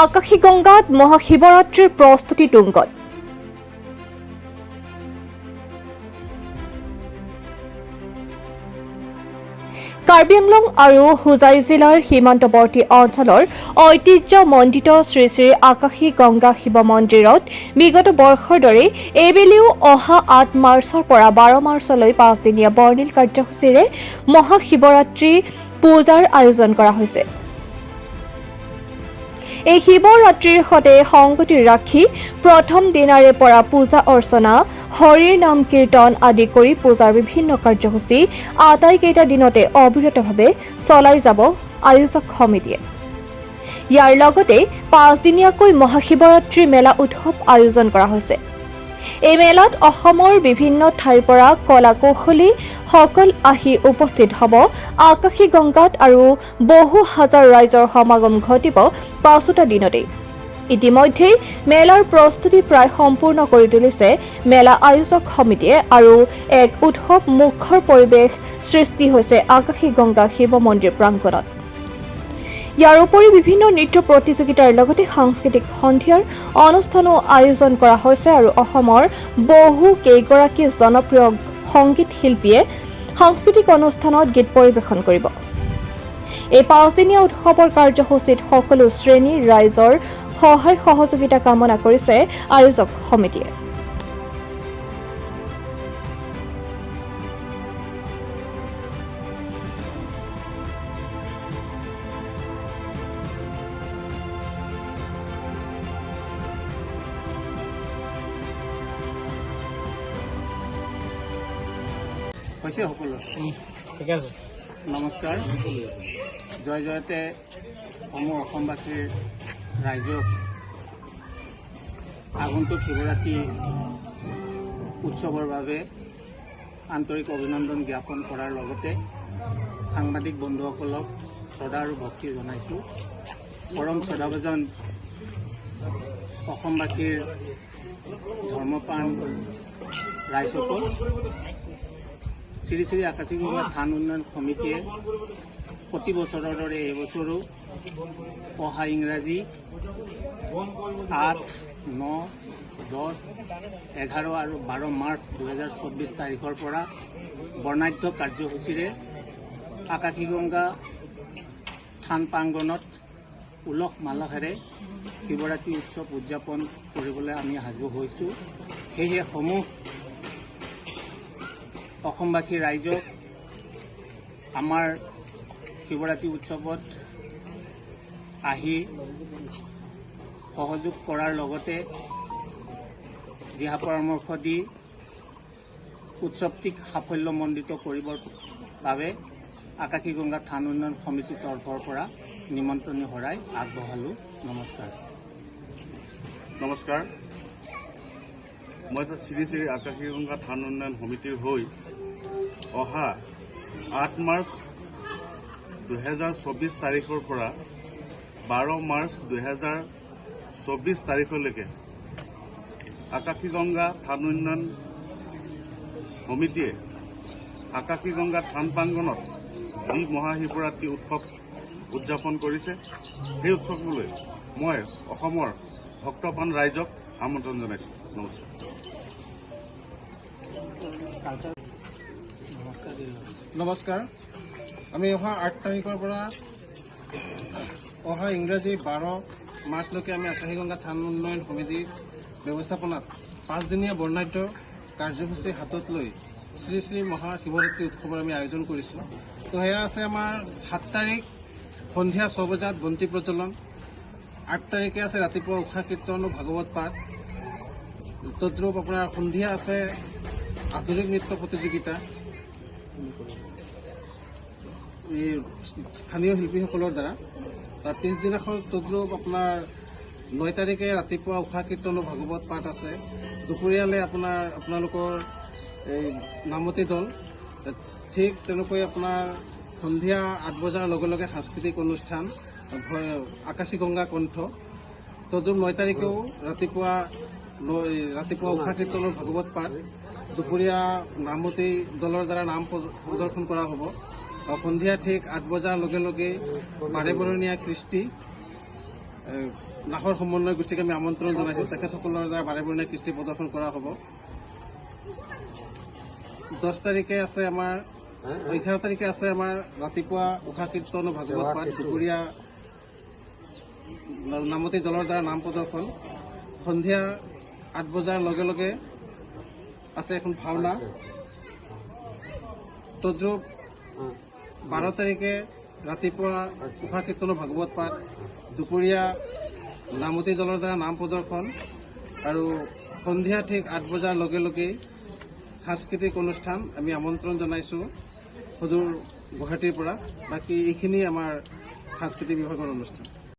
আকাশী গংগাত মহাশিৱৰাত্ৰিৰ প্ৰস্তুতি তুংগত। কাৰ্বি আংলং আৰু হুজাই জিলাৰ সীমান্তৱৰ্তী অঞ্চলৰ ঐতিহ্যমণ্ডিত শ্ৰী শ্ৰী আকাশী গংগা শিৱ মন্দিৰত বিগত বৰ্ষৰ দৰে এইবেলিও অহা ৮ মাৰ্চৰ পৰা ১২ মাৰ্চলৈ ৫দিনীয়া বৰ্ণিল কাৰ্যসূচীৰে মহাশিৱৰাত্ৰি পূজাৰ আয়োজন কৰা হৈছে। এই শিৱৰাত্ৰিৰ সৈতে সংগতি ৰাখি প্ৰথম দিনাৰে পৰা পূজা অৰ্চনা, হৰিৰ নাম কীৰ্তন আদি কৰি পূজাৰ বিভিন্ন কাৰ্যসূচী আটাইকেইটা দিনতে অবিৰতভাৱে চলাই যাব আয়োজক সমিতিয়ে। ইয়াৰ লগতে ৫দিনীয়াকৈ মহাশিৱৰাত্ৰি মেলা উৎসৱ আয়োজন কৰা হৈছে। এই মেলাত অসমৰ বিভিন্ন ঠাইৰ পৰা কলা কৌশলী সকল আহি উপস্থিত হ'ব। আকাশী গংগাত আৰু বহু হাজাৰ ৰাইজৰ সমাগম ঘটিব পাঁচোটা দিনতেই। ইতিমধ্যে মেলাৰ প্ৰস্তুতি প্ৰায় সম্পূৰ্ণ কৰি তুলিছে মেলা আয়োজক সমিতিয়ে আৰু এক উৎসৱ মুখৰ পৰিৱেশ সৃষ্টি হৈছে আকাশী গংগা শিৱ মন্দিৰ প্ৰাংগণত। ইয়াৰ উপৰি বিভিন্ন নৃত্য প্ৰতিযোগিতাৰ লগতে সাংস্কৃতিক সন্ধিয়াৰ অনুষ্ঠানো আয়োজন কৰা হৈছে আৰু অসমৰ বহু কেইগৰাকী জনপ্ৰিয় সংগীত শিল্পীয়ে সাংস্কৃতিক অনুষ্ঠানত গীত পৰিৱেশন কৰিব। এই ৫দিনীয়া উৎসৱৰ কাৰ্যসূচীত সকলো শ্ৰেণীৰ ৰাইজৰ সহায় সহযোগিতা কামনা কৰিছে আয়োজক সমিতিয়ে। ঠিক আছে, নমস্কাৰ। জয় জয়তে সমূহ অসমবাসীৰ ৰাইজক আগন্তুক শিৱৰাত্ৰি উৎসৱৰ বাবে আন্তৰিক অভিনন্দন জ্ঞাপন কৰাৰ লগতে সাংবাদিক বন্ধুসকলক শ্ৰদ্ধা আৰু ভক্তি জনাইছোঁ। পৰম শ্ৰদ্ধাভাজন অসমবাসীৰ ধৰ্মপ্ৰাণ ৰাইজসকল, শ্ৰী শ্ৰী আকাশী গংগা থান উন্নয়ন সমিতিয়ে প্ৰতি বছৰৰ দৰে এইবছৰো অহা ইংৰাজী ৮, ৯, ১০, ১১ আৰু ১২ মাৰ্চ ২০২৪ তাৰিখৰ পৰা বৰ্ণাঢ্য কাৰ্যসূচীৰে আকাশী গংগা থান প্ৰাংগণত উলহ মালহেৰে শিৱৰাত্ৰি উৎসৱ উদযাপন কৰিবলৈ আমি সাজু হৈছোঁ। সেয়েহে সমূহ অসমবাসী ৰাইজক আমাৰ শিৱৰাত্ৰি উৎসৱত আহি সহযোগ কৰাৰ লগতে দিহা পৰামৰ্শ দি উৎসৱটিক সাফল্যমণ্ডিত কৰিবৰ বাবে আকাশী গংগা থান উন্নয়ন সমিতিৰ তৰফৰ পৰা নিমন্ত্ৰণী শৰাই আগবঢ়ালোঁ। নমস্কাৰ। নমস্কাৰ, মই শ্ৰী শ্ৰী আকাশী গংগা থান উন্নয়ন সমিতিৰ হৈ অহা ৮ মাৰ্চ ২০২৪ তাৰিখৰ পৰা ১২ মাৰ্চ ২০২৪ তাৰিখলৈকে আকাশী গংগা থান উন্নয়ন সমিতিয়ে আকাশী গংগা থান প্ৰাংগণত যি মহাশিৱৰাত্ৰি উৎসৱ উদযাপন কৰিছে, সেই উৎসৱলৈ মই অসমৰ ভক্তপ্ৰাণ ৰাইজক আমন্ত্ৰণ জনাইছোঁ। নমস্কাৰ। নমস্কাৰ। আমি অহা ৮ তাৰিখৰ পৰা অহা ইংৰাজী ১২ মাৰ্চলৈকে আমি আকাশী গংগা থান উন্নয়ন সমিতিৰ ব্যৱস্থাপনাত ৫দিনীয়া বৰ্ণাঢ্য কাৰ্যসূচী হাতত লৈ শ্ৰী শ্ৰী মহাশিৱৰাত্ৰি উৎসৱৰ আমি আয়োজন কৰিছোঁ। তো সেয়া আছে আমাৰ ৭ তাৰিখ সন্ধিয়া ৬ বজাত বন্তি প্ৰজ্বলন, ৮ তাৰিখে আছে ৰাতিপুৱা উষা কীৰ্তন আৰু ভাগৱত পাঠ, তদ্ৰূপ আপোনাৰ সন্ধিয়া আছে আধুনিক নৃত্য প্ৰতিযোগিতা এই স্থানীয় শিল্পীসকলৰ দ্বাৰা। তাৰ পিছদিনাখন তদ্ৰূপ আপোনাৰ ৯ তাৰিখে ৰাতিপুৱা উষা কীৰ্তন আৰু ভাগৱত পাঠ আছে। দুপৰীয়ালৈ আপোনালোকৰ এই নামতি দল, ঠিক তেনেকৈ আপোনাৰ সন্ধিয়া ৮ বজাৰ লগে লগে সাংস্কৃতিক অনুষ্ঠান আকাশী গংগা কণ্ঠ। তদ্ৰূপ ৯ তাৰিখেও ৰাতিপুৱা উষা কীৰ্তন আৰু ভাগৱত পাঠ, দুপৰীয়া নামতি দলৰ দ্বাৰা নাম প্ৰদৰ্শন কৰা হ'ব। সন্ধিয়া ঠিক ৮ বজাৰ লগে লগে বাৰেবৰণীয়া কৃষ্টি নাহৰ সমন্বয় গোষ্ঠীক আমি আমন্ত্ৰণ জনাইছোঁ। তেখেতসকলৰ দ্বাৰা বাৰেবৰণীয়া কৃষ্টি প্ৰদৰ্শন কৰা হ'ব। 10 তাৰিখে আছে আমাৰ 11 তাৰিখে আছে আমাৰ ৰাতিপুৱা উষা কীৰ্তন আৰু ভাগৱত পাঠ, দুপৰীয়া নামতি দলৰ দ্বাৰা নাম প্ৰদৰ্শন, সন্ধিয়া 8 বজাৰ লগে লগে আছে এখন ভাওনা। তদ্ৰুপ 12 তাৰিখে ৰাতিপুৱা উষা কীৰ্তন আৰু ভাগৱত পাঠ, দুপৰীয়া নামতি দলৰ দ্বাৰা নাম প্ৰদৰ্শন আৰু সন্ধিয়া ঠিক 8 বজাৰ লগে লগেই সাংস্কৃতিক অনুষ্ঠান আমি আমন্ত্ৰণ জনাইছোঁ সদূৰ গুৱাহাটীৰ পৰা। বাকী এইখিনি আমাৰ সাংস্কৃতিক বিভাগৰ অনুষ্ঠান।